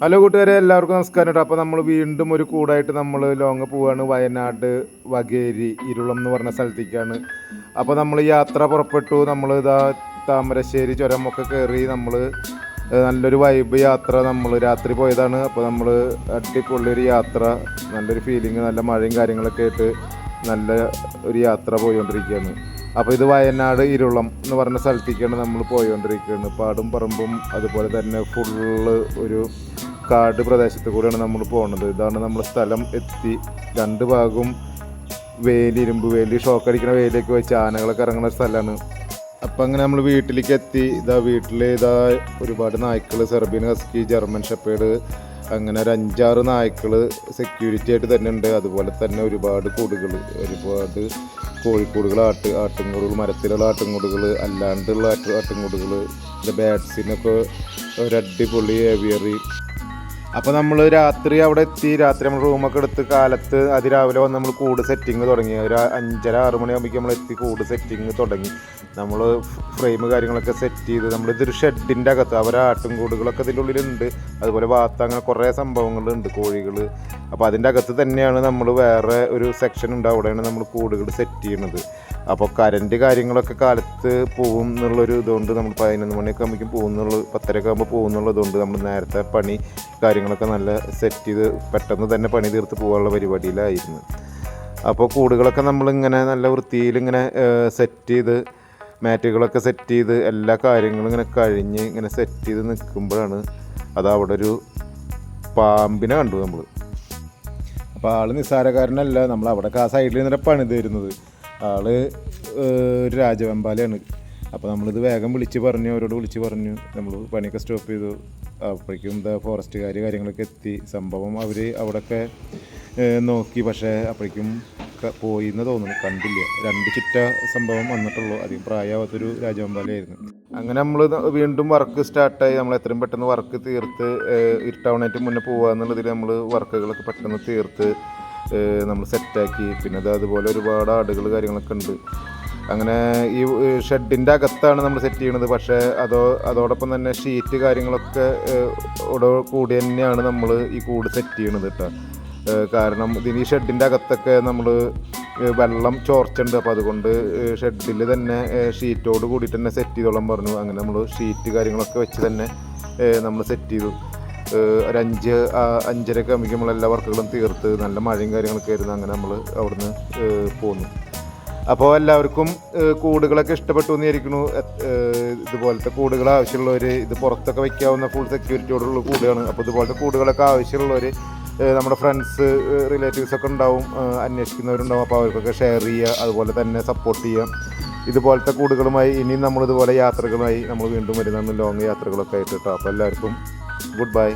Hello കൂട്ടുകാരെ, എല്ലാവർക്കും നമസ്കാരം കേട്ടോ. അപ്പോൾ നമ്മൾ വീണ്ടും ഒരു കൂടായിട്ട് നമ്മൾ ലോങ് പോവുകയാണ്. വയനാട് വകേരി ഇരുളം എന്ന് പറഞ്ഞ സ്ഥലത്തേക്കാണ്. അപ്പോൾ നമ്മൾ യാത്ര പുറപ്പെട്ടു. നമ്മൾ ഇതാ താമരശ്ശേരി ചുരമൊക്കെ കയറി നമ്മൾ നല്ലൊരു വൈബ് യാത്ര നമ്മൾ രാത്രി പോയതാണ്. അപ്പോൾ നമ്മൾ അടിപൊളിയൊരു യാത്ര, നല്ലൊരു ഫീലിംഗ്, നല്ല മഴയും കാര്യങ്ങളൊക്കെ ആയിട്ട് നല്ല ഒരു യാത്ര പോയിക്കൊണ്ടിരിക്കുകയാണ്. അപ്പോൾ ഇത് വയനാട് ഇരുളം എന്ന് പറഞ്ഞ സ്ഥലത്തേക്കാണ് നമ്മൾ പോയിക്കൊണ്ടിരിക്കുകയാണ്. പാടും പറമ്പും അതുപോലെ തന്നെ ഫുള്ള് ഒരു കാട് പ്രദേശത്ത് കൂടെയാണ് നമ്മൾ പോകുന്നത്. ഇതാണ് നമ്മൾ സ്ഥലം എത്തി. രണ്ട് ഭാഗവും വേലി, ഇരുമ്പ് വേലി, ഷോക്കടിക്കുന്ന വേലിയൊക്കെ വെച്ച് ആനകളൊക്കെ ഇറങ്ങുന്ന സ്ഥലമാണ്. അപ്പം അങ്ങനെ നമ്മൾ വീട്ടിലേക്ക് എത്തി. വീട്ടിൽ ഒരുപാട് നായ്ക്കൾ, സെർബിയൻ ഹസ്കി, ജർമ്മൻ ഷെപ്പേർഡ്, അങ്ങനെ ഒരു 5-6 നായ്ക്കൾ സെക്യൂരിറ്റി ആയിട്ട് തന്നെ ഉണ്ട്. അതുപോലെ തന്നെ ഒരുപാട് കൂടുകൾ, ഒരുപാട് കോഴിക്കൂടുകൾ, ആട്ടിൻകൂടുകൾ, മരത്തിലുള്ള ആട്ടിൻകൂടുകൾ, അല്ലാണ്ടുള്ള ആട്ടിൻകൂടുകൾ, ബാറ്റ്സിനൊക്കെ ഒരു അടിപൊളി ഏവിയറി. അപ്പോൾ നമ്മൾ രാത്രി അവിടെ എത്തി. രാത്രി നമ്മൾ റൂമൊക്കെ എടുത്ത് കാലത്ത് അതിരാവിലെ വന്ന് നമ്മൾ കൂട് സെറ്റിങ് തുടങ്ങി. ഒരു 5:30-6 മണിയാകുമ്പോഴേക്കും നമ്മൾ എത്തി. കൂട് സെറ്റിങ് തുടങ്ങി. നമ്മൾ ഫ്രെയിം കാര്യങ്ങളൊക്കെ സെറ്റ് ചെയ്ത് നമ്മളിതൊരു ഷെഡിൻ്റെ അകത്ത്, അവരെ ആട്ടിൻകൂടുകളൊക്കെ ഇതിൻ്റെ ഉള്ളിലുണ്ട്. അതുപോലെ വാത്ത, അങ്ങനെ കുറേ സംഭവങ്ങളുണ്ട്, കോഴികൾ. അപ്പോൾ അതിൻ്റെ അകത്ത് തന്നെയാണ് നമ്മൾ വേറെ ഒരു സെക്ഷൻ ഉണ്ട്, അവിടെയാണ് നമ്മൾ കൂടുകൾ സെറ്റ് ചെയ്യുന്നത്. അപ്പോൾ കറൻറ്റ് കാര്യങ്ങളൊക്കെ കാലത്ത് പോകും എന്നുള്ളൊരു ഇതുകൊണ്ട് നമ്മൾ 11 മണിയൊക്കെ ആകുമ്പോഴേക്കും പോകുന്നുള്ളൂ, 10:30 ആകുമ്പോൾ പോകുന്നുള്ളതുകൊണ്ട് നമ്മൾ നേരത്തെ പണി കാര്യങ്ങളൊക്കെ നല്ല സെറ്റ് ചെയ്ത് പെട്ടെന്ന് തന്നെ പണി തീർത്ത് പോകാനുള്ള പരിപാടിയിലായിരുന്നു. അപ്പോൾ കൂടുകളൊക്കെ നമ്മളിങ്ങനെ നല്ല വൃത്തിയിലിങ്ങനെ സെറ്റ് ചെയ്ത്, മാറ്റുകളൊക്കെ സെറ്റ് ചെയ്ത്, എല്ലാ കാര്യങ്ങളും ഇങ്ങനെ കഴിഞ്ഞ് ഇങ്ങനെ സെറ്റ് ചെയ്ത് നിൽക്കുമ്പോഴാണ് അവിടെ ഒരു പാമ്പിനെ കണ്ടു നമ്മൾ. അപ്പോൾ ആൾ നിസ്സാരക്കാരനല്ല. നമ്മൾ അവിടെ ആ സൈഡിൽ നിന്നിട്ട് പണി തരുന്നത് ആള് ഒരു രാജവെമ്പാലയാണ്. അപ്പോൾ നമ്മളിത് വേഗം അവരോട് വിളിച്ച് പറഞ്ഞു. നമ്മൾ പണിയൊക്കെ സ്റ്റോപ്പ് ചെയ്തു. അപ്പോഴേക്കും ഫോറസ്റ്റുകാർ കാര്യങ്ങളൊക്കെ എത്തി. സംഭവം അവർ അവിടെയൊക്കെ നോക്കി, പക്ഷേ അപ്പോഴേക്കും പോയി എന്ന് തോന്നുന്നു, കണ്ടില്ല. 2 ചിറ്റ സംഭവം വന്നിട്ടുള്ളൂ. അധികം പ്രായമാവാത്തൊരു രാജവെമ്പാലയായിരുന്നു. അങ്ങനെ നമ്മൾ വീണ്ടും വർക്ക് സ്റ്റാർട്ടായി. നമ്മൾ എത്രയും പെട്ടെന്ന് വർക്ക് തീർത്ത് ഇരുട്ടാവണേറ്റ് മുന്നേ പോകുക എന്നുള്ളതിൽ നമ്മൾ വർക്കുകളൊക്കെ പെട്ടെന്ന് തീർത്ത് നമ്മൾ സെറ്റാക്കി. പിന്നെ അതുപോലെ ഒരുപാട് ആടുകൾ കാര്യങ്ങളൊക്കെ ഉണ്ട്. അങ്ങനെ ഈ ഷെഡിൻ്റെ അകത്താണ് നമ്മൾ സെറ്റ് ചെയ്യണത്. പക്ഷേ അതോടൊപ്പം തന്നെ ഷീറ്റ് കാര്യങ്ങളൊക്കെ കൂടി തന്നെയാണ് നമ്മൾ ഈ കൂട് സെറ്റ് ചെയ്യണത് കേട്ടോ. കാരണം ഇതിന് ഈ ഷെഡിൻ്റെ അകത്തൊക്കെ നമ്മൾ വെള്ളം ചോർച്ചുണ്ട്. അപ്പോൾ അതുകൊണ്ട് ഷെഡിൽ തന്നെ ഷീറ്റോട് കൂടിയിട്ട് തന്നെ സെറ്റ് ചെയ്തോളാൻ പറഞ്ഞു. അങ്ങനെ നമ്മൾ ഷീറ്റ് കാര്യങ്ങളൊക്കെ വെച്ച് തന്നെ നമ്മൾ സെറ്റ് ചെയ്തു. ഒരു 5-5:30 ആകുമ്പോഴേക്കും നമ്മളെല്ലാ വർക്കുകളും തീർത്ത്, നല്ല മഴയും കാര്യങ്ങളൊക്കെ ആയിരുന്നു. അങ്ങനെ നമ്മൾ അവിടുന്ന് പോന്നു. അപ്പോൾ എല്ലാവർക്കും കൂടുകളൊക്കെ ഇഷ്ടപ്പെട്ടു എന്നിരിക്കുന്നു. ഇതുപോലത്തെ കൂടുകൾ ആവശ്യമുള്ളവർ, ഇത് പുറത്തൊക്കെ വയ്ക്കാവുന്ന ഫുൾ സെക്യൂരിറ്റിയോടുള്ള കൂടുകയാണ്. അപ്പോൾ ഇതുപോലത്തെ കൂടുകളൊക്കെ ആവശ്യമുള്ളവർ, നമ്മുടെ ഫ്രണ്ട്സ്, റിലേറ്റീവ്സൊക്കെ ഉണ്ടാവും, അന്വേഷിക്കുന്നവരുണ്ടാവും. അപ്പോൾ അവർക്കൊക്കെ ഷെയർ ചെയ്യുക, അതുപോലെ തന്നെ സപ്പോർട്ട് ചെയ്യുക. ഇതുപോലത്തെ കൂടുകളുമായി ഇനിയും നമ്മളിതുപോലെ യാത്രകളുമായി നമ്മൾ വീണ്ടും വരുന്നതാണ്, ലോങ് യാത്രകളൊക്കെ ആയിട്ട് കേട്ടോ. അപ്പോൾ എല്ലാവർക്കും ഗുഡ് ബൈ.